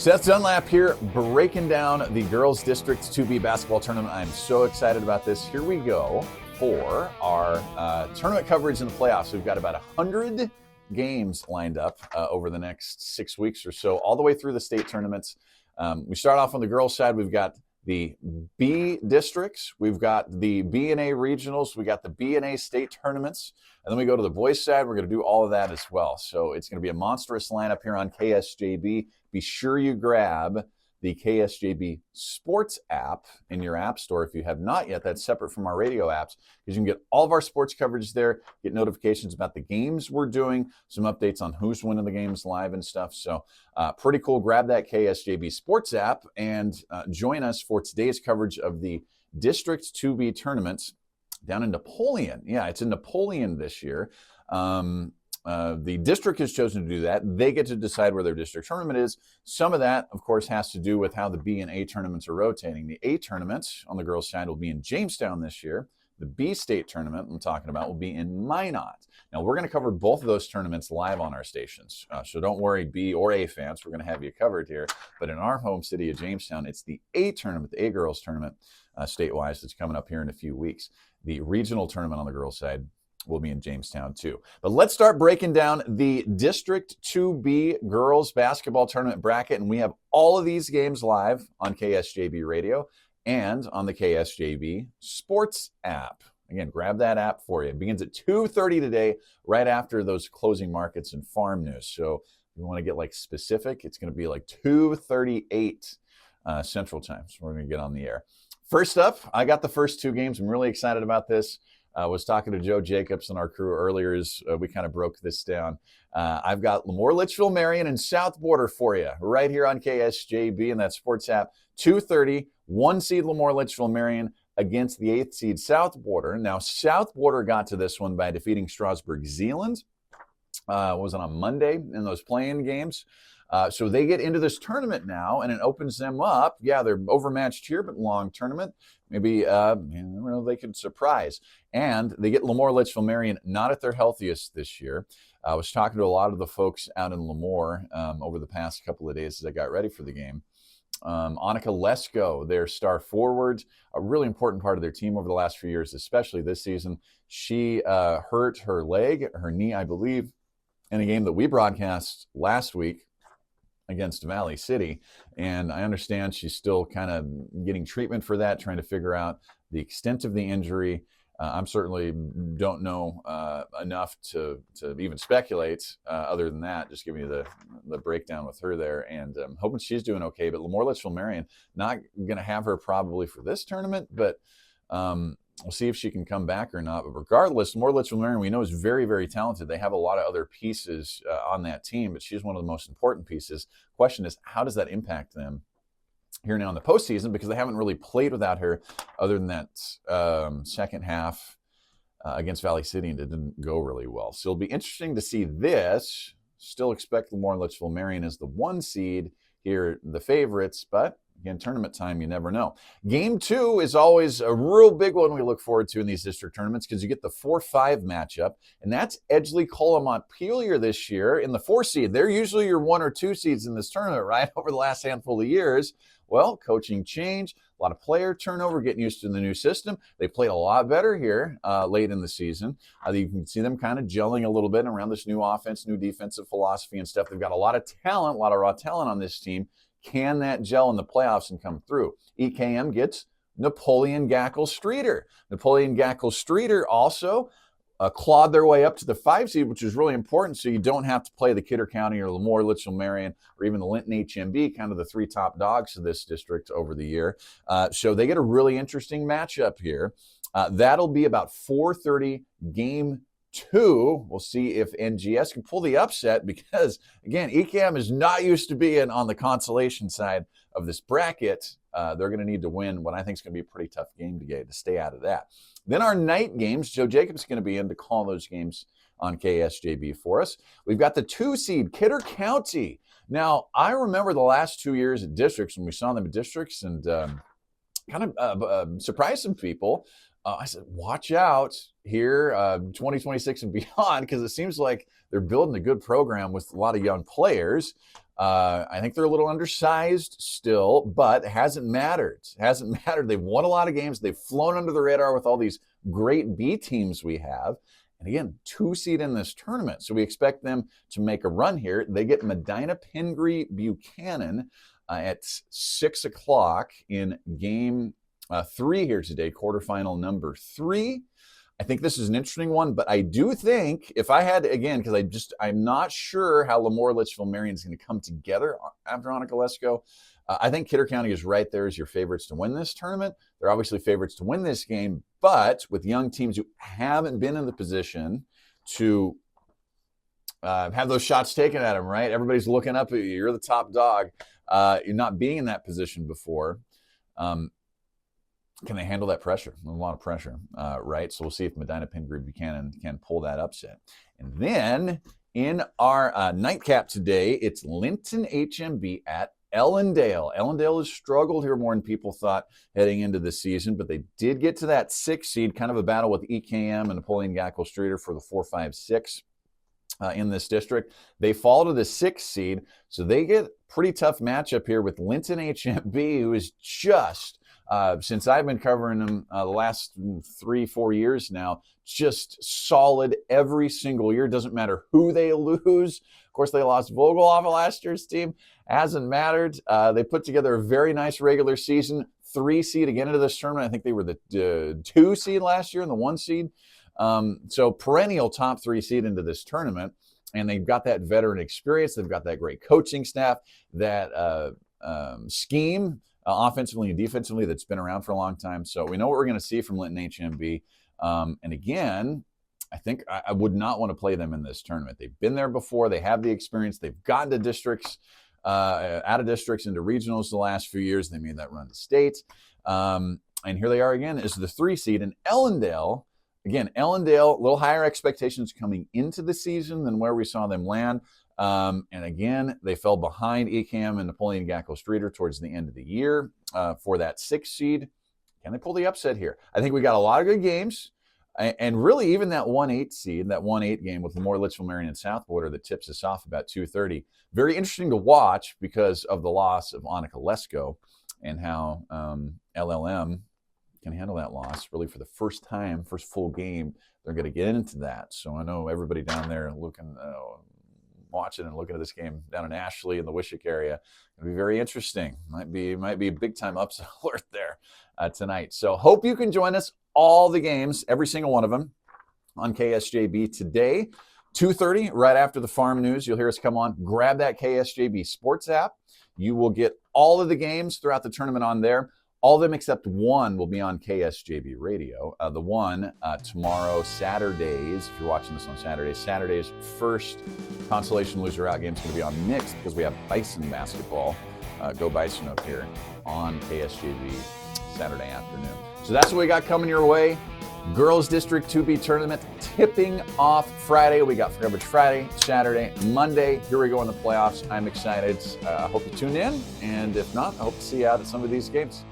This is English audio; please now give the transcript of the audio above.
Seth Dunlap here, breaking down the girls' District 2B basketball tournament. I'm so excited about this. Here we go for our tournament coverage in the playoffs. We've got about 100 games lined up over the next 6 weeks or so, all the way through the state tournaments. We start off on the girls' side. We've got the B districts, we've got the B and A regionals, we got the B and A state tournaments, and then we go to the boys' side. We're going to do all of that as well. So it's going to be a monstrous lineup here on KSJB. Be sure you grab the KSJB Sports app in your app store if you have not yet. That's separate from our radio apps, because you can get all of our sports coverage there, get notifications about the games we're doing, some updates on who's winning the games live and stuff. So pretty cool. Grab that KSJB Sports app and join us for today's coverage of the District 2B tournaments down in Napoleon. Yeah, it's in Napoleon this year. The district has chosen to do that. They get to decide where their district tournament is. Some of that, of course, has to do with how the B and A tournaments are rotating. The A tournament on the girls' side will be in Jamestown this year. The B state tournament I'm talking about will be in Minot. Now, we're going to cover both of those tournaments live on our stations. So don't worry, B or A fans, we're going to have you covered here. But in our home city of Jamestown, it's the A tournament, the A girls tournament statewide, that's coming up here in a few weeks. The regional tournament on the girls' side will be in Jamestown too. But let's start breaking down the District 2B girls basketball tournament bracket. And we have all of these games live on KSJB Radio and on the KSJB Sports app. Again, grab that app for you. It begins at 2:30 today, right after those closing markets and farm news. So if you want to get like specific, it's going to be like 2:38 Central Time. So we're going to get on the air. First up, I got the first two games. I'm really excited about this. I was talking to Joe Jacobs and our crew earlier as we kind of broke this down. I've got Lemoore Litchfield Marion and South Border for you right here on KSJB and that sports app. 2:30, 1 seed Lemoore Litchfield Marion against the 8th seed South Border. Now, South Border got to this one by defeating Strasburg Zeeland. Was it on Monday in those playing games? So they get into this tournament now, and it opens them up. Yeah, they're overmatched here, but long tournament. Maybe they could surprise. And they get Lemoore Litchfield Marion not at their healthiest this year. I was talking to a lot of the folks out in Lemoore over the past couple of days as I got ready for the game. Annika Lesko, their star forward, a really important part of their team over the last few years, especially this season. She hurt her leg, her knee, I believe, in a game that we broadcast last week against Valley City. And I understand she's still kind of getting treatment for that, trying to figure out the extent of the injury. I'm certainly don't know enough to even speculate other than that. Just give me the breakdown with her there, and I'm hoping she's doing okay. But Lemoore Litchfield Marion, not going to have her probably for this tournament, but we'll see if she can come back or not. But regardless, Lemoore Litchfield Marion, we know, is very, very talented. They have a lot of other pieces on that team, but she's one of the most important pieces. Question is, how does that impact them here now in the postseason? Because they haven't really played without her other than that second half against Valley City, and it didn't go really well. So it'll be interesting to see this. Still expect Lemoore Litchfield Marion as the 1 seed here, the favorites, but again, tournament time, you never know. Game 2 is always a real big one we look forward to in these district tournaments, because you get the 4-5 matchup, and that's Edgeley-Colomont-Pelier this year in the 4 seed. They're usually your 1 or 2 seeds in this tournament, right, over the last handful of years. Well, coaching change, a lot of player turnover, getting used to the new system. They played a lot better here late in the season. You can see them kind of gelling a little bit around this new offense, new defensive philosophy and stuff. They've got a lot of talent, a lot of raw talent on this team. Can that gel in the playoffs and come through? EKM gets Napoleon Gackle Streeter. Napoleon Gackle Streeter also clawed their way up to the 5 seed, which is really important, so you don't have to play the Kidder County or Lemoore Litchfield Marion or even the Linton HMB, kind of the 3 top dogs of this district over the year. So they get a really interesting matchup here. That'll be about 4:30 game 2. We'll see if NGS can pull the upset, because, again, ECAM is not used to being on the consolation side of this bracket. They're going to need to win what I think is going to be a pretty tough game to stay out of that. Then our night games, Joe Jacobs is going to be in to call those games on KSJB for us. We've got the 2 seed, Kidder County. Now, I remember the last 2 years at districts when we saw them at districts, and kind of surprised some people. I said, watch out here, 2026 and beyond, because it seems like they're building a good program with a lot of young players. I think they're a little undersized still, but it hasn't mattered. It hasn't mattered. They've won a lot of games. They've flown under the radar with all these great B teams we have. And again, 2 seed in this tournament. So we expect them to make a run here. They get Medina Pingree Buchanan at 6 o'clock in game 3 here today, quarterfinal number 3. I think this is an interesting one, but I do think if I had to, again, because I'm not sure how Lemoore Litchfield Marion is going to come together after Annika Lesko. I think Kidder County is right there as your favorites to win this tournament. They're obviously favorites to win this game, but with young teams who haven't been in the position to have those shots taken at them, right? Everybody's looking up at you. You're the top dog. You're not being in that position before. Can they handle that pressure? A lot of pressure, right? So we'll see if Medina Pingree Buchanan can pull that upset. And then in our nightcap today, it's Linton HMB at Ellendale. Ellendale has struggled here more than people thought heading into the season, but they did get to that 6 seed, kind of a battle with EKM and Napoleon Gackle Streeter for the 4, 5, 6 in this district. They fall to the 6 seed, so they get pretty tough matchup here with Linton HMB, who is just since I've been covering them the last 3, 4 years now, just solid every single year. Doesn't matter who they lose. Of course, they lost Vogel off of last year's team. Hasn't mattered. They put together a very nice regular season. 3 seed again into this tournament. I think they were the 2 seed last year and the 1 seed. So perennial top 3 seed into this tournament. And they've got that veteran experience. They've got that great coaching staff, that scheme offensively and defensively that's been around for a long time. So we know what we're going to see from Linton HMB. And again, I think I would not want to play them in this tournament. They've been there before. They have the experience. They've gotten to districts, out of districts into regionals the last few years. They made that run to state. And here they are again as the 3 seed. And Ellendale, again, Ellendale, a little higher expectations coming into the season than where we saw them land. And again, they fell behind ECAM and Napoleon Gackle Streeter towards the end of the year for that 6 seed. Can they pull the upset here? I think we got a lot of good games. And really, even that 1-8 seed, that 1-8 game with Lemoore Litchfield Marion and South Border that tips us off about 2:30. Very interesting to watch because of the loss of Annika Lesko and how LLM can handle that loss. Really, for the first time, first full game, they're going to get into that. So I know everybody down there looking, watching and looking at this game down in Ashley in the Wishick area. It'll be very interesting. Might be a big time upset alert there tonight. So hope you can join us. All the games, every single one of them, on KSJB today, 2:30, right after the farm news. You'll hear us come on. Grab that KSJB Sports app. You will get all of the games throughout the tournament on there. All of them except one will be on KSJB Radio. The one tomorrow, Saturdays, if you're watching this on Saturdays, Saturday's first consolation loser out game is going to be on mixed because we have Bison basketball. Go Bison up here on KSJB Saturday afternoon. So that's what we got coming your way. Girls District 2B tournament tipping off Friday. We got coverage Friday, Saturday, Monday. Here we go in the playoffs. I'm excited. I hope you tune in. And if not, I hope to see you out at some of these games.